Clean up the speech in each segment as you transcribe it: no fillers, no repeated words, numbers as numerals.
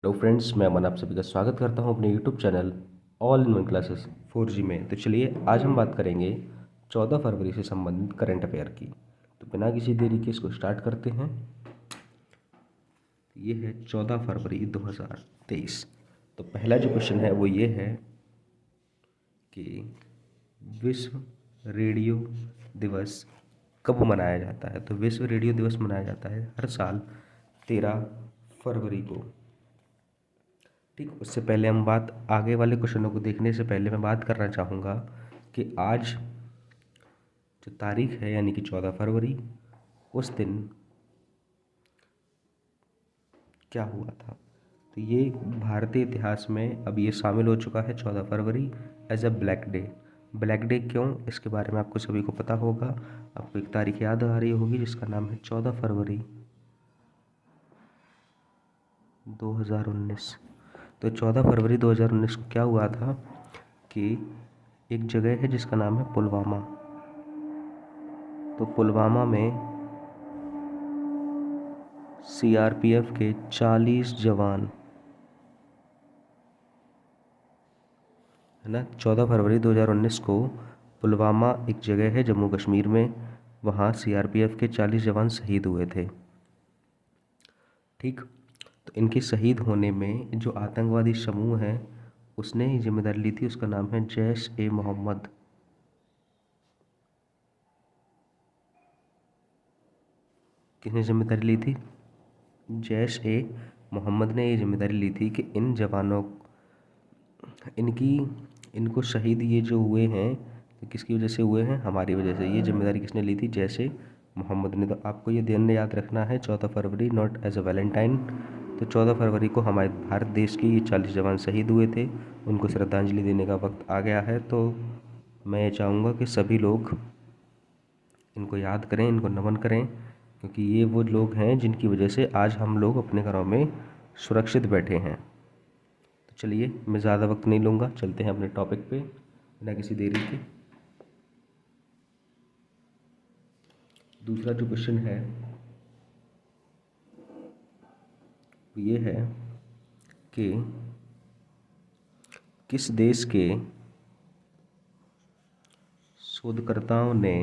Hello friends, मैं अमन आप सभी का स्वागत करता हूं अपने YouTube channel all in one classes 4G में। तो चलिए आज हम बात करेंगे 14 फरवरी से संबंधित करंट अफेयर की। तो बिना किसी देरी के इसको स्टार्ट करते हैं। ये है 14 फरवरी 2023। तो पहला जो क्वेश्चन है वो ये है कि विश्व रेडियो दिवस कब मनाया जाता है। तो विश्व रेडियो दिवस मनाया जाता है हर साल 13 फरवरी को। ठीक, उससे पहले हम बात आगे वाले क्वेश्चनों को देखने से पहले मैं बात करना चाहूँगा कि आज जो तारीख है यानी कि 14 फरवरी, उस दिन क्या हुआ था। तो ये भारतीय इतिहास में अब ये शामिल हो चुका है 14 फरवरी as a black day. Black day क्यों, इसके बारे में आपको सभी को पता होगा। आपको एक तारीख याद आ रही होगी जिसका नाम है 14 फरवरी 2019। तो 14 फरवरी 2019 को क्या हुआ था कि एक जगह है जिसका नाम है पुलवामा। तो पुलवामा में सीआरपीएफ के 40 जवान, है ना, 14 फरवरी 2019 को पुलवामा एक जगह है जम्मू कश्मीर में, वहाँ सीआरपीएफ के 40 जवान शहीद हुए थे। ठीक, तो इनके शहीद होने में जो आतंकवादी समूह है उसने ही जिम्मेदारी ली थी, उसका नाम है जैश ए मोहम्मद। किसने जिम्मेदारी ली थी? जैश ए मोहम्मद ने ये जिम्मेदारी ली थी कि इन जवानों इनको शहीद ये जो हुए हैं तो किसकी वजह से हुए हैं? हमारी वजह से। ये जिम्मेदारी किसने ली थी? जैश ए मोहम्मद ने। तो आपको ये ध्यान याद रखना है 14 फरवरी नॉट एज अ वैलेंटाइन। तो 14 फरवरी को हमारे भारत देश के ये 40 जवान शहीद हुए थे, उनको श्रद्धांजलि देने का वक्त आ गया है। तो मैं ये चाहूँगा कि सभी लोग इनको याद करें, इनको नमन करें, क्योंकि ये वो लोग हैं जिनकी वजह से आज हम लोग अपने घरों में सुरक्षित बैठे हैं। तो चलिए मैं ज़्यादा वक्त नहीं लूँगा, चलते हैं अपने टॉपिक पे बिना किसी देरी के। दूसरा जो क्वेश्चन है वो ये है कि किस देश के शोधकर्ताओं ने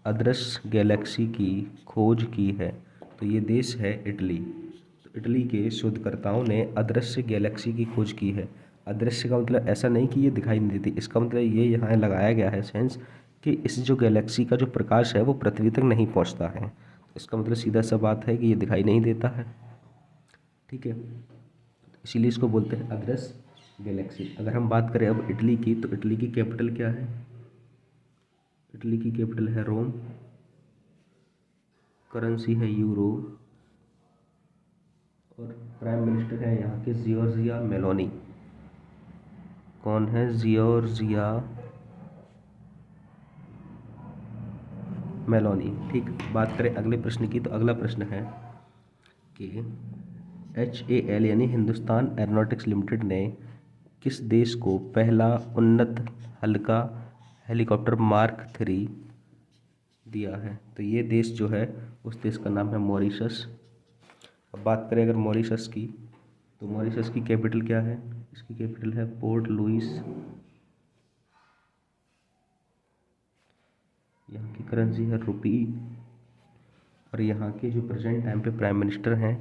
अदृश्य गैलेक्सी की खोज की है। तो ये देश है इटली। तो इटली के शोधकर्ताओं ने अदृश्य गैलेक्सी की खोज की है। अदृश्य का मतलब ऐसा नहीं कि ये दिखाई नहीं देती, इसका मतलब ये यहाँ लगाया गया है सेंस कि इस जो गैलेक्सी का जो प्रकाश है वो पृथ्वी तक नहीं पहुँचता है। तो इसका मतलब सीधा सा बात है कि ये दिखाई नहीं देता है। ठीक है, इसीलिए इसको बोलते हैं अदृश्य गैलेक्सी। अगर हम बात करें अब इटली की, तो इटली की कैपिटल क्या है? इटली की कैपिटल है रोम, करेंसी है यूरो, और प्राइम मिनिस्टर है यहाँ के जियोर्जिया मेलोनी। कौन है? Giorgia Meloni. ठीक, बात करें अगले प्रश्न की, तो अगला प्रश्न है कि HAL यानी हिंदुस्तान एरोनॉटिक्स लिमिटेड ने किस देश को पहला उन्नत हल्का हेलीकॉप्टर मार्क 3 दिया है? तो ये देश जो है उस देश का नाम है मॉरिशस। अब बात करें अगर मॉरिशस की, तो मॉरिशस की कैपिटल क्या है? इसकी कैपिटल है पोर्ट लुइस। यहाँ की करेंसी है रुपी, और यहाँ के जो प्रेजेंट टाइम पे प्राइम मिनिस्टर हैं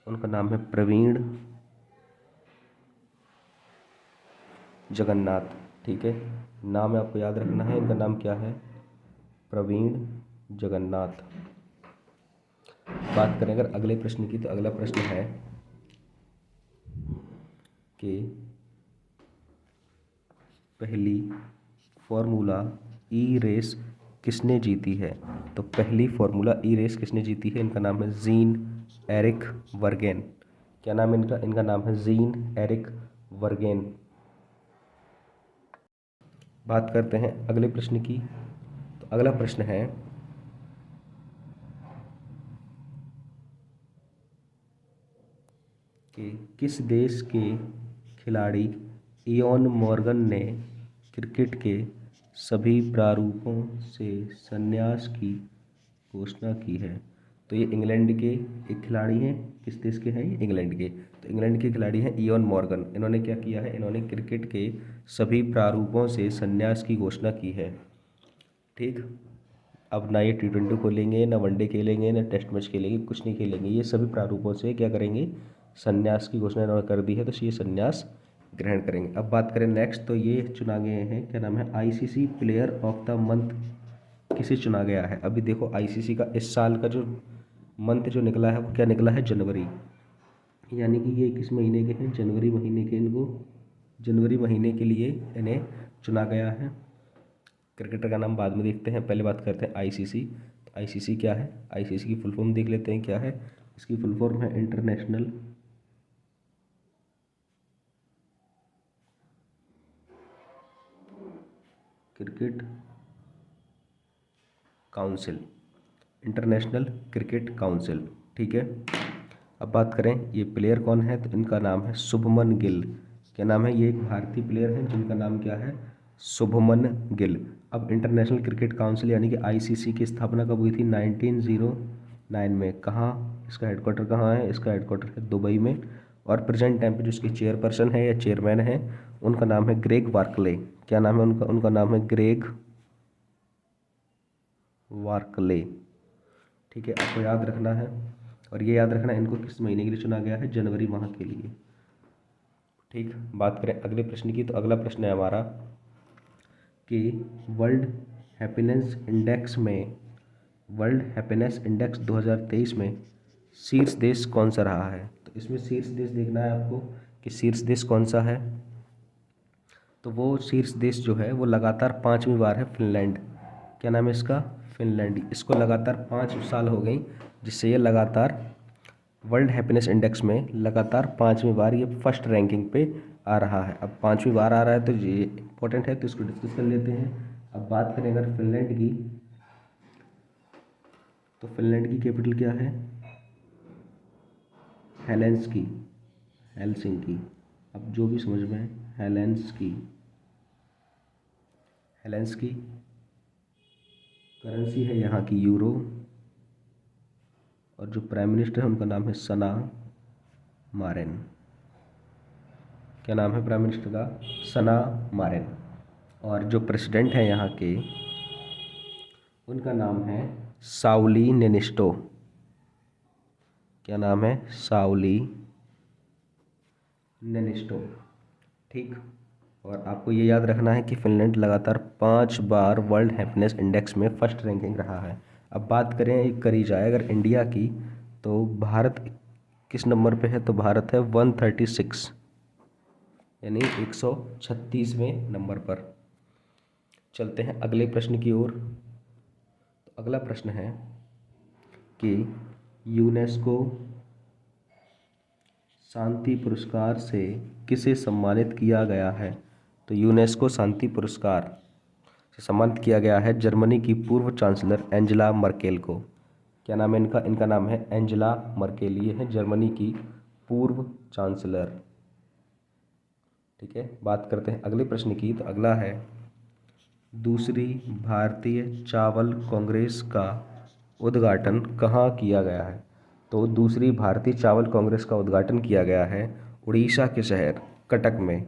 उनका नाम है प्रवीण जगन्नाथ। ठीक है, नाम आपको याद रखना है, इनका नाम क्या है? प्रवीण जगन्नाथ। बात करें अगर अगले प्रश्न की, तो अगला प्रश्न है कि पहली फॉर्मूला ई रेस किसने जीती है? तो पहली फॉर्मूला ई रेस किसने जीती है? इनका नाम है जीन एरिक वर्गेन। क्या नाम है इनका? इनका नाम है जीन एरिक वर्गेन। बात करते हैं अगले प्रश्न की, तो अगला प्रश्न है कि किस देश के खिलाड़ी इयोन मॉर्गन ने क्रिकेट के सभी प्रारूपों से संन्यास की घोषणा की है? तो ये इंग्लैंड के एक खिलाड़ी हैं किस देश के हैं ये? इंग्लैंड के। तो इंग्लैंड के खिलाड़ी हैं इयॉन मॉर्गन। इन्होंने क्या किया है? इन्होंने क्रिकेट के सभी प्रारूपों से संन्यास की घोषणा की है। ठीक, अब ना ये T20 खेलेंगे, ना वनडे खेलेंगे, ना टेस्ट मैच खेलेंगे, कुछ नहीं खेलेंगे। ये सभी प्रारूपों से क्या करेंगे? संन्यास की घोषणा इन्होंने कर दी है, तो ये संन्यास ग्रहण करेंगे। अब बात करें नेक्स्ट, तो ये चुना गए हैं, क्या नाम है, ICC player of the month किसे चुना गया है? अभी देखो ICC का इस साल का जो मंथ जो निकला है वो क्या निकला है? जनवरी। यानी कि ये किस महीने के हैं? जनवरी महीने के। इनको जनवरी महीने के लिए इन्हें चुना गया है। क्रिकेटर का नाम बाद में देखते हैं, पहले बात करते हैं ICC। तो ICC क्या है? ICC की फुल फॉर्म देख लेते हैं क्या है। इसकी फुल फॉर्म है international cricket council. International cricket council, ठीक है। अब बात करें ये प्लेयर कौन है, तो इनका नाम है शुभमन गिल। क्या नाम है? ये एक भारतीय प्लेयर हैं जिनका नाम क्या है? शुभमन गिल। अब इंटरनेशनल क्रिकेट काउंसिल यानी कि ICC की स्थापना कब हुई थी? 1909 में। कहाँ? इसका हेडक्वार्टर कहाँ है? इसका हेडक्वार्टर है दुबई में। और प्रेजेंट टाइम पे जो इसके चेयरपर्सन है या चेयरमैन है उनका नाम है ग्रेग वार्कले। क्या नाम है उनका? उनका नाम है ग्रेग वार्कले, ठीक है। आपको याद रखना है, और ये याद रखना इनको किस महीने के लिए चुना गया है? जनवरी माह के लिए, ठीक। बात करें अगले प्रश्न की, तो अगला प्रश्न है हमारा कि वर्ल्ड हैप्पीनेस इंडेक्स में, वर्ल्ड हैप्पीनेस इंडेक्स 2023 में शीर्ष देश कौन सा रहा है? तो इसमें शीर्ष देश देखना है आपको कि शीर्ष देश कौन सा है। तो वो शीर्ष देश जो है वो लगातार 5वीं बार है फिनलैंड। क्या नाम है इसका? फिनलैंड। इसको लगातार 5 साल हो गई जिससे ये लगातार वर्ल्ड हैप्पीनेस इंडेक्स में लगातार 5वीं बार ये फर्स्ट रैंकिंग पे आ रहा है। अब 5वीं बार आ रहा है तो ये इंपॉर्टेंट है, तो इसको डिस्कस कर लेते हैं। अब बात करें अगर फिनलैंड की, तो फिनलैंड की कैपिटल क्या है? Helsinki, Helsinki. अब जो भी समझ में है, हेलेंस्की, हेलेंस्की। करेंसी है यहाँ की यूरो, और जो प्राइम मिनिस्टर है उनका नाम है सना मारेन। क्या नाम है प्राइम मिनिस्टर का? सना मारेन। और जो प्रेसिडेंट है यहाँ के उनका नाम है साउली निनिस्टो। क्या नाम है? साउली निनिस्टो, ठीक। और आपको ये याद रखना है कि फिनलैंड लगातार 5 बार वर्ल्ड हैप्पीनेस इंडेक्स में फर्स्ट रैंकिंग रहा है। अब बात करें एक करी जाए अगर इंडिया की, तो भारत किस नंबर पे है? तो भारत है 136, यानी 136वें नंबर पर। चलते हैं अगले प्रश्न की ओर। तो अगला प्रश्न है कि यूनेस्को शांति पुरस्कार से किसे सम्मानित किया गया है? तो यूनेस्को शांति पुरस्कार से सम्मानित किया गया है जर्मनी की पूर्व चांसलर एंजेला मर्केल को। क्या नाम है इनका? इनका नाम है एंजेला मर्केल। ये है जर्मनी की पूर्व चांसलर, ठीक है। बात करते हैं अगले प्रश्न की, तो अगला है दूसरी भारतीय चावल कांग्रेस का उद्घाटन कहाँ किया गया है? तो दूसरी भारतीय चावल कांग्रेस का उद्घाटन किया गया है उड़ीसा के शहर कटक में।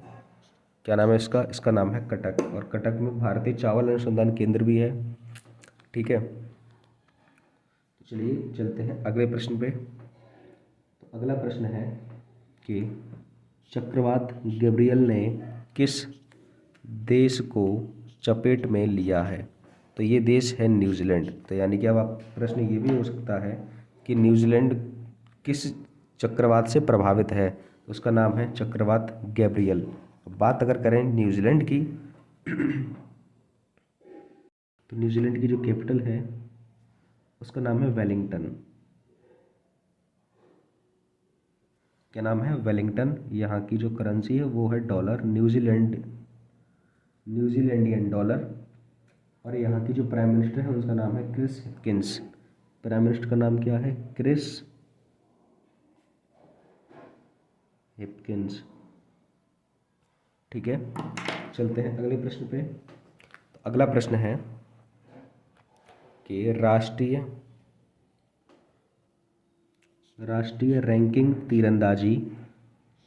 क्या नाम है इसका? इसका नाम है कटक। और कटक में भारतीय चावल अनुसंधान केंद्र भी है, ठीक है। तो चलिए चलते हैं अगले प्रश्न पे। तो अगला प्रश्न है कि चक्रवात गैब्रियल ने किस देश को चपेट में लिया है? तो ये देश है न्यूजीलैंड। तो यानी कि अब आप प्रश्न ये भी हो सकता है कि न्यूजीलैंड किस चक्रवात से प्रभावित है? उसका नाम है चक्रवात गैब्रियल। बात अगर करें न्यूजीलैंड की, तो न्यूजीलैंड की जो कैपिटल है उसका नाम है वेलिंगटन। क्या नाम है? वेलिंगटन। यहाँ की जो करेंसी है वो है डॉलर, न्यूजीलैंडियन डॉलर। और यहाँ की जो प्राइम मिनिस्टर है उसका नाम है क्रिस हिपकिंस। प्राइम मिनिस्टर का नाम क्या है? क्रिस हिपकिंस, ठीक है। चलते हैं अगले प्रश्न पे। तो अगला प्रश्न है कि राष्ट्रीय राष्ट्रीय रैंकिंग तीरंदाजी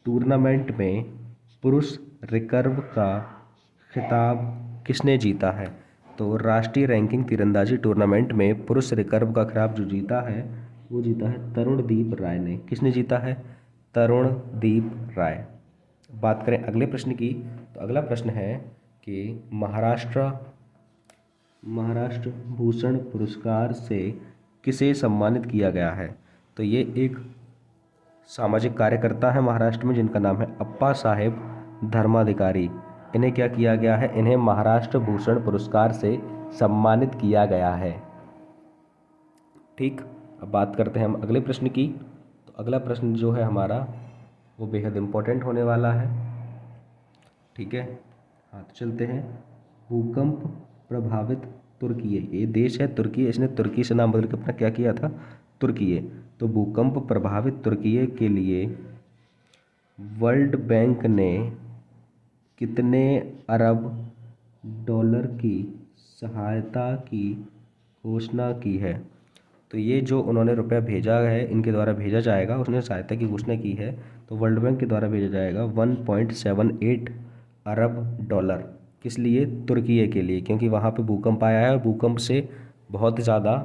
टूर्नामेंट में पुरुष रिकर्व का खिताब किसने जीता है? तो राष्ट्रीय रैंकिंग तीरंदाजी टूर्नामेंट में पुरुष रिकर्व का खिताब जो जीता है वो जीता है तरुणदीप राय ने। किसने जीता है? तरुणदीप राय। बात करें अगले प्रश्न की, तो अगला प्रश्न है कि महाराष्ट्र भूषण पुरस्कार से किसे सम्मानित किया गया है? तो ये एक सामाजिक कार्यकर्ता है महाराष्ट्र में जिनका नाम है अप्पा साहेब धर्माधिकारी। इन्हें क्या किया गया है? इन्हें महाराष्ट्र भूषण पुरस्कार से सम्मानित किया गया है। ठीक, अब बात करते हैं हम अगले प्रश्न की। तो अगला प्रश्न जो है हमारा वो बेहद इम्पोर्टेंट होने वाला है। ठीक है, हाँ तो चलते हैं। भूकंप प्रभावित तुर्की, ये देश है तुर्की, इसने तुर्की से नाम बदल के अपना क्या किया था? तुर्की। तो भूकंप प्रभावित तुर्की के लिए वर्ल्ड बैंक ने कितने अरब डॉलर की सहायता की घोषणा की है? तो ये जो उन्होंने रुपया भेजा है, इनके द्वारा भेजा जाएगा, उसने सहायता की घोषणा की है, तो वर्ल्ड बैंक के द्वारा भेजा जाएगा 1.78 अरब डॉलर। किस लिए? तुर्की के लिए, क्योंकि वहाँ पे भूकंप आया है। भूकंप से बहुत ज़्यादा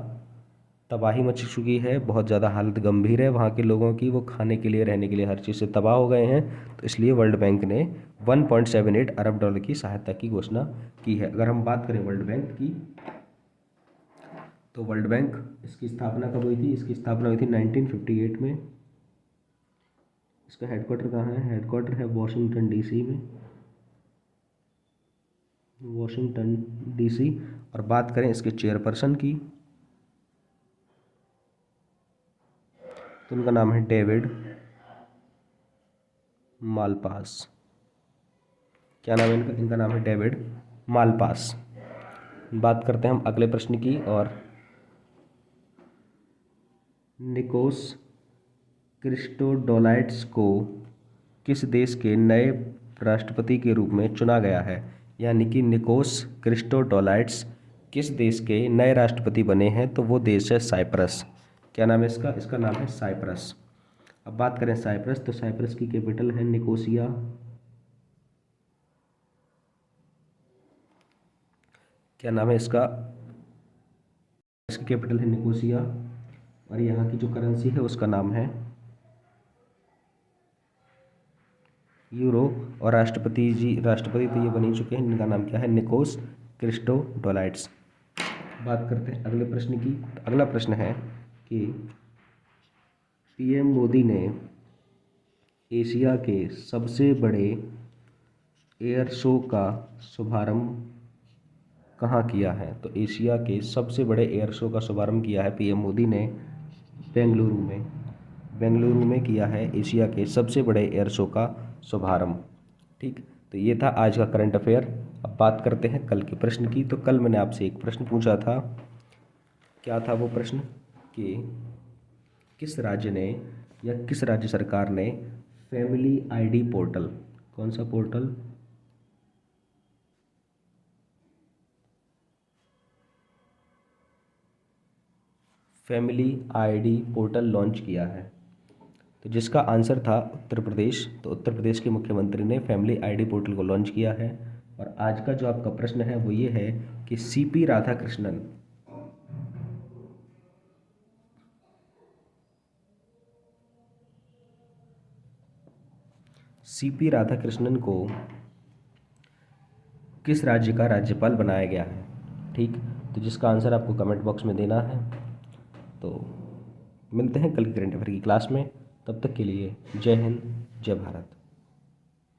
तबाही मच चुकी है, बहुत ज़्यादा हालत गंभीर है वहाँ के लोगों की, वो खाने के लिए रहने के लिए हर चीज़ से तबाह हो गए हैं। तो इसलिए वर्ल्ड बैंक ने 1.78 अरब डॉलर की सहायता की घोषणा की है। अगर हम बात करें वर्ल्ड बैंक की, तो वर्ल्ड बैंक इसकी स्थापना कब हुई थी? इसकी स्थापना हुई थी 1958 में। इसका हेडक्वार्टर कहाँ है? हेडक्वार्टर है वॉशिंगटन डीसी में, वॉशिंगटन डीसी। और बात करें इसके चेयरपर्सन की, तो उनका नाम है डेविड मालपास। क्या नाम है इनका? इनका नाम है डेविड मालपास। बात करते हैं हम अगले प्रश्न की, और निकोस क्रिस्टोडोलाइट्स को किस देश के नए राष्ट्रपति के रूप में चुना गया है? यानी कि निकोस क्रिस्टोडोलाइट्स किस देश के नए राष्ट्रपति बने हैं? तो वो देश है साइप्रस। क्या नाम है इसका? इसका नाम है साइप्रस। अब बात करें साइप्रस, तो साइप्रस की कैपिटल है निकोसिया। क्या नाम है इसका? इसकी कैपिटल है निकोसिया, और यहाँ की जो करेंसी है उसका नाम है यूरो। और राष्ट्रपति तो ये बन ही चुके हैं, इनका नाम क्या है? निकोस क्रिस्टोडोलाइट्स। बात करते हैं अगले प्रश्न की। अगला प्रश्न है कि पीएम मोदी ने एशिया के सबसे बड़े एयर शो का शुभारंभ कहाँ किया है? तो एशिया के सबसे बड़े एयर शो का शुभारंभ किया है पीएम मोदी ने बेंगलुरु में। बेंगलुरु में किया है एशिया के सबसे बड़े एयर शो का शुभारंभ। ठीक, तो ये था आज का करंट अफेयर। अब बात करते हैं कल के प्रश्न की। तो कल मैंने आपसे एक प्रश्न पूछा था, क्या था वो प्रश्न? कि किस राज्य ने या किस राज्य सरकार ने फैमिली आईडी पोर्टल, कौन सा portal? Family ID portal launch किया है? तो जिसका आंसर था उत्तर प्रदेश। तो उत्तर प्रदेश के मुख्यमंत्री ने फैमिली आईडी पोर्टल को लॉन्च किया है। और आज का जो आपका प्रश्न है वो ये है कि सीपी राधाकृष्णन को किस राज्य का राज्यपाल बनाया गया है? ठीक, तो जिसका आंसर आपको कमेंट बॉक्स में देना है। तो मिलते हैं कल की करंट अफेयर की क्लास में, तब तक के लिए जय हिंद, जय भारत।